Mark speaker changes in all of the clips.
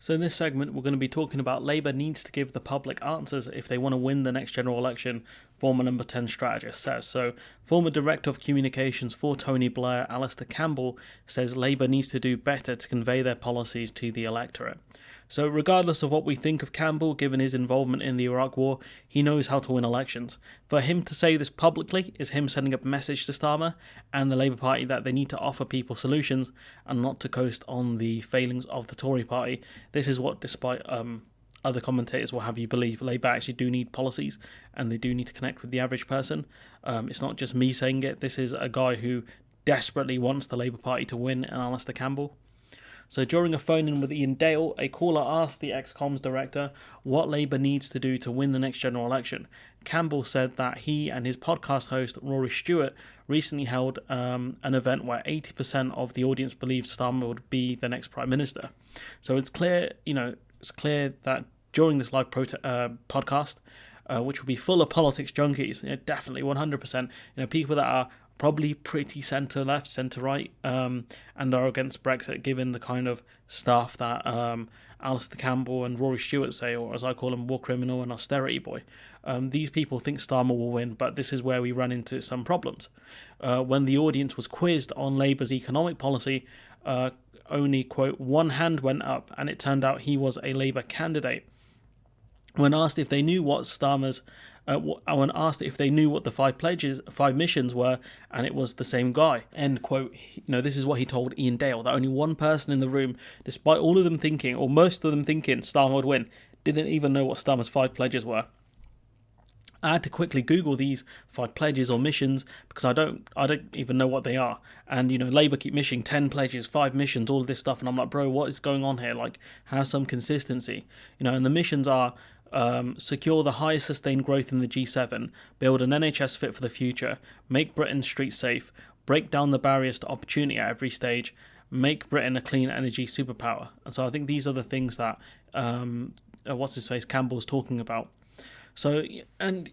Speaker 1: So in this segment, we're going to be talking about Labour needs to give the public answers if they want to win the next general election, former number 10 strategist says. So former Director of Communications for Tony Blair, Alister Campbell, says Labour needs to do better to convey their policies to the electorate. So regardless of what we think of Campbell, given his involvement in the Iraq War, he knows how to win elections. For him to say this publicly is him sending a message to Starmer and the Labour Party that they need to offer people solutions and not to coast on the failings of the Tory Party. This is what, despite other commentators will have you believe, Labour actually do need policies and they do need to connect with the average person. It's not just me saying it. This is a guy who desperately wants the Labour Party to win, and Alister Campbell. So during a phone-in with Ian Dale, a caller asked the ex-Coms director what Labour needs to do to win the next general election. Campbell said that he and his podcast host, Rory Stewart, recently held an event where 80% of the audience believed Starmer would be the next Prime Minister. So it's clear that during this live podcast, which will be full of politics junkies, definitely 100%, people that are probably pretty centre-left, centre-right, and are against Brexit, given the kind of stuff that Alister Campbell and Rory Stewart say, or as I call him, war criminal and austerity boy. These people think Starmer will win, but this is where we run into some problems. When the audience was quizzed on Labour's economic policy, only, quote, one hand went up, and it turned out he was a Labour candidate. When asked if they knew what Starmer's when asked if they knew what the five missions were, and it was the same guy. End quote. This is what he told Ian Dale, that only one person in the room, despite all of them thinking, or most of them thinking Starmer would win, didn't even know what Starmer's 5 pledges were. I had to quickly Google these 5 pledges or missions because I don't even know what they are. And Labour keep missing 10 pledges, 5 missions, all of this stuff, and I'm like, bro, what is going on here? Like, have some consistency. And the missions are secure the highest sustained growth in the G7, build an NHS fit for the future, make Britain's streets safe, break down the barriers to opportunity at every stage, make Britain a clean energy superpower. And so I think these are the things that Campbell's talking about. So, and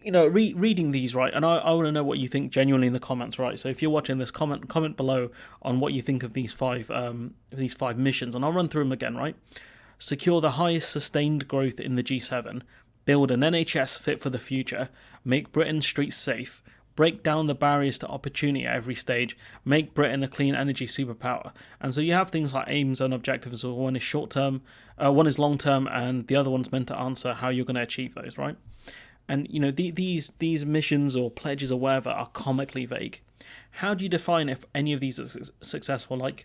Speaker 1: reading these, right, and I want to know what you think genuinely in the comments, right? So if you're watching this, comment below on what you think of these five missions, and I'll run through them again, right? Secure the highest sustained growth in the G7, build an NHS fit for the future, make Britain's streets safe, break down the barriers to opportunity at every stage, make Britain a clean energy superpower. And so you have things like aims and objectives. So one is short-term, one is long-term, and the other one's meant to answer how you're going to achieve those, right? And these missions or pledges or whatever are comically vague. How do you define if any of these are successful? Like,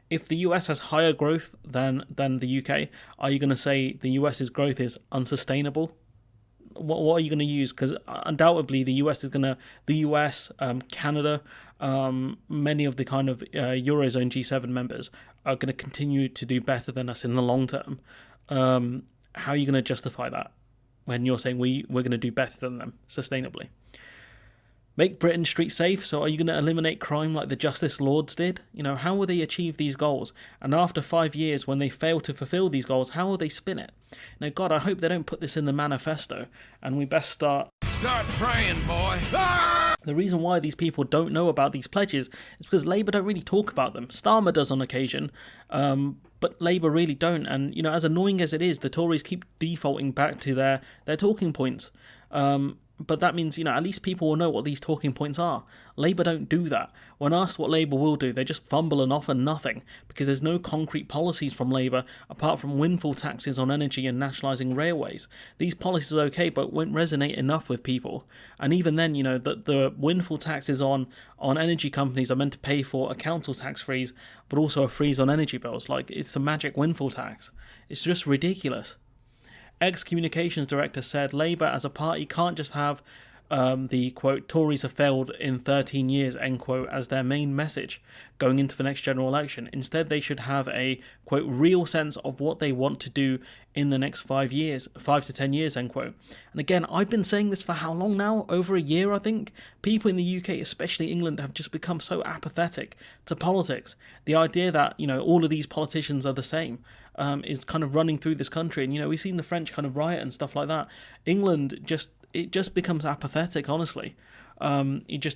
Speaker 1: if the US has higher growth than the UK, are you going to say the US's growth is unsustainable? What are you going to use? Because undoubtedly the US, Canada, many of the kind of Eurozone G7 members are going to continue to do better than us in the long term. How are you going to justify that when you're saying we're going to do better than them sustainably? Make Britain street safe. So are you going to eliminate crime like the Justice Lords did? How will they achieve these goals? And after 5 years, when they fail to fulfill these goals, how will they spin it? Now, God, I hope they don't put this in the manifesto, and we best start
Speaker 2: praying, boy.
Speaker 1: The reason why these people don't know about these pledges is because Labour don't really talk about them. Starmer does on occasion, but Labour really don't. And, as annoying as it is, the Tories keep defaulting back to their talking points. But that means, at least people will know what these talking points are. Labour don't do that. When asked what Labour will do, they just fumble and offer nothing, because there's no concrete policies from Labour apart from windfall taxes on energy and nationalising railways. These policies are okay, but won't resonate enough with people. And even then, the windfall taxes on energy companies are meant to pay for a council tax freeze, but also a freeze on energy bills. Like, it's a magic windfall tax. It's just ridiculous. Ex-communications director said Labour as a party can't just have the, quote, Tories have failed in 13 years, end quote, as their main message going into the next general election. Instead, they should have a, quote, real sense of what they want to do in the next 5 to 10 years, end quote. And again, I've been saying this for how long now? Over a year, I think. People in the UK, especially England, have just become so apathetic to politics. The idea that, all of these politicians are the same is kind of running through this country. And, we've seen the French kind of riot and stuff like that. England it just becomes apathetic, honestly.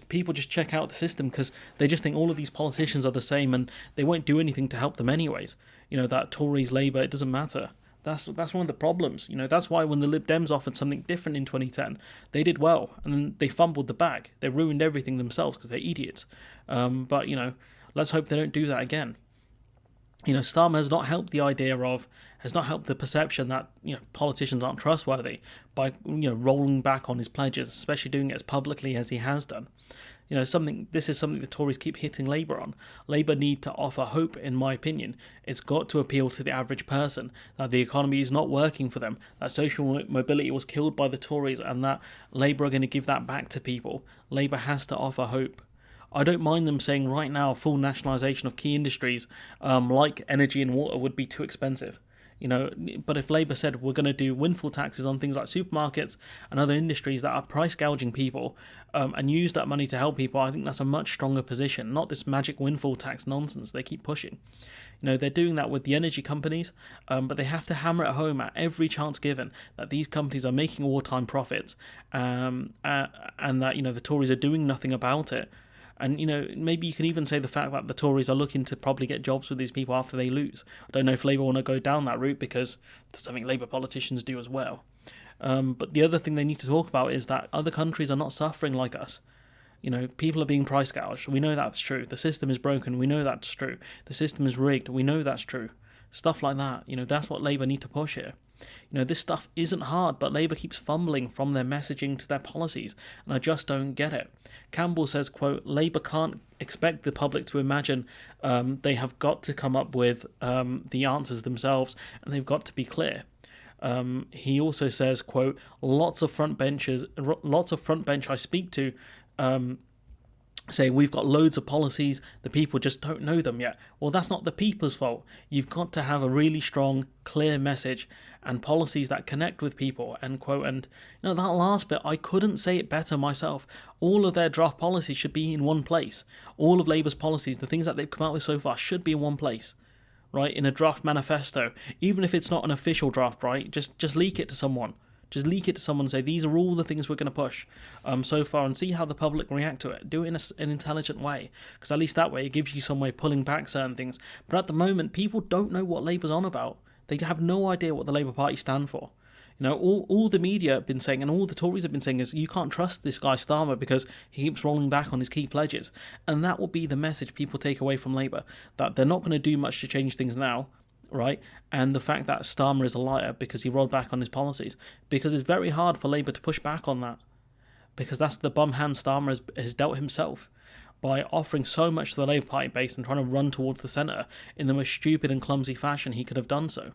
Speaker 1: People just check out the system because they just think all of these politicians are the same and they won't do anything to help them anyways. that Tories, Labour, it doesn't matter. That's one of the problems. That's why when the Lib Dems offered something different in 2010, they did well, and then they fumbled the bag. They ruined everything themselves because they're idiots. But let's hope they don't do that again. Starmer has not helped the perception that politicians aren't trustworthy by rolling back on his pledges, especially doing it as publicly as he has done. This is something the Tories keep hitting Labour on. Labour need to offer hope, in my opinion. It's got to appeal to the average person that the economy is not working for them, that social mobility was killed by the Tories, and that Labour are going to give that back to people. Labour has to offer hope. I don't mind them saying right now full nationalisation of key industries like energy and water would be too expensive. But if Labour said we're going to do windfall taxes on things like supermarkets and other industries that are price gouging people and use that money to help people, I think that's a much stronger position, not this magic windfall tax nonsense they keep pushing. They're doing that with the energy companies, but they have to hammer it home at every chance given that these companies are making wartime profits and that the Tories are doing nothing about it. And, maybe you can even say the fact that the Tories are looking to probably get jobs with these people after they lose. I don't know if Labour want to go down that route because that's something Labour politicians do as well. But the other thing they need to talk about is that other countries are not suffering like us. People are being price gouged. We know that's true. The system is broken. We know that's true. The system is rigged. We know that's true. Stuff like that. That's what Labour need to push here. This stuff isn't hard, but Labour keeps fumbling from their messaging to their policies, and I just don't get it. Campbell says, quote, Labour can't expect the public to imagine they have got to come up with the answers themselves, and they've got to be clear. He also says, quote, lots of front bench I speak to saying we've got loads of policies, the people just don't know them yet. Well, that's not the people's fault. You've got to have a really strong, clear message and policies that connect with people, end quote. And that last bit, I couldn't say it better myself. All of their draft policies should be in one place. All of Labour's policies, the things that they've come out with so far, should be in one place, right? In a draft manifesto. Even if it's not an official draft, right? Just leak it to someone. Just leak it to someone and say, these are all the things we're going to push so far, and see how the public react to it. Do it in an intelligent way, because at least that way it gives you some way pulling back certain things. But at the moment, people don't know what Labour's on about. They have no idea what the Labour Party stand for. All the media have been saying, and all the Tories have been saying, is you can't trust this guy Starmer because he keeps rolling back on his key pledges. And that will be the message people take away from Labour, that they're not going to do much to change things now, right? And the fact that Starmer is a liar because he rolled back on his policies, because it's very hard for Labour to push back on that, because that's the bum hand Starmer has dealt himself by offering so much to the Labour Party base and trying to run towards the centre in the most stupid and clumsy fashion he could have done so.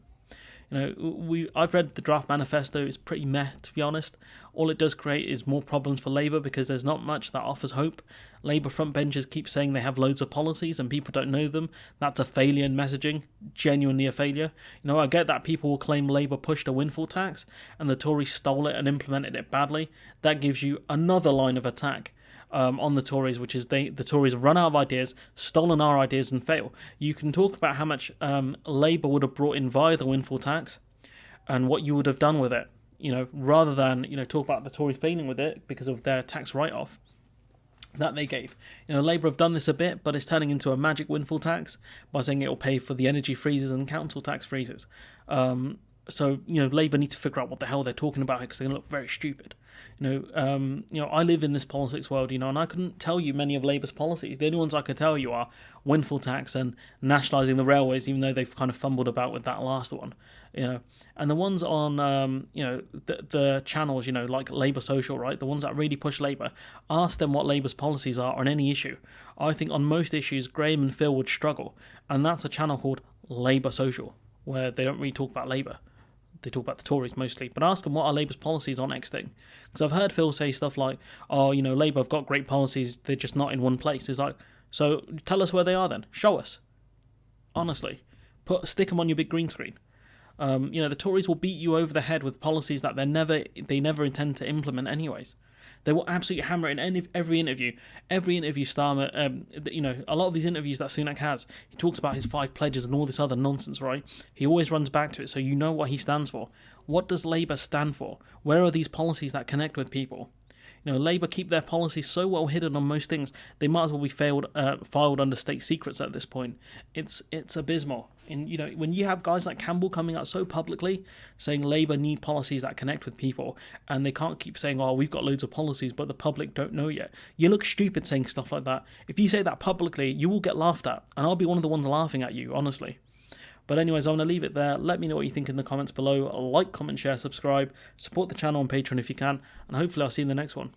Speaker 1: I've read the draft manifesto. It's pretty meh, to be honest. All it does create is more problems for Labour because there's not much that offers hope. Labour frontbenchers keep saying they have loads of policies and people don't know them. That's a failure in messaging, genuinely a failure. I get that people will claim Labour pushed a windfall tax and the Tories stole it and implemented it badly. That gives you another line of attack on the Tories, which is the Tories have run out of ideas, stolen our ideas and fail. You can talk about how much Labour would have brought in via the windfall tax and what you would have done with it, rather than, talk about the Tories failing with it because of their tax write-off that they gave. Labour have done this a bit, but it's turning into a magic windfall tax by saying it will pay for the energy freezes and council tax freezes. So, Labour need to figure out what the hell they're talking about because they're going to look very stupid. I live in this politics world, and I couldn't tell you many of Labour's policies. The only ones I could tell you are windfall tax and nationalising the railways, even though they've kind of fumbled about with that last one. And the ones on, the channels, like Labour Social, right? The ones that really push Labour, ask them what Labour's policies are on any issue. I think on most issues, Graham and Phil would struggle. And that's a channel called Labour Social, where they don't really talk about Labour. They talk about the Tories mostly, but ask them what are Labour's policies on X thing. Because I've heard Phil say stuff like, Labour have got great policies, they're just not in one place. It's like, so tell us where they are then. Show us. Honestly. Stick them on your big green screen. The Tories will beat you over the head with policies that they never intend to implement anyways. They will absolutely hammer it in every interview. Every interview Starmer, a lot of these interviews that Sunak has, he talks about his 5 pledges and all this other nonsense, right? He always runs back to it, so you know what he stands for. What does Labour stand for? Where are these policies that connect with people? Labour keep their policies so well hidden on most things, they might as well be filed under state secrets at this point. It's abysmal. And when you have guys like Campbell coming out so publicly saying Labour need policies that connect with people, and they can't keep saying, oh, we've got loads of policies, but the public don't know yet. You look stupid saying stuff like that. If you say that publicly, you will get laughed at, and I'll be one of the ones laughing at you, honestly. But anyways, I'm going to leave it there. Let me know what you think in the comments below. Like, comment, share, subscribe. Support the channel on Patreon if you can. And hopefully I'll see you in the next one.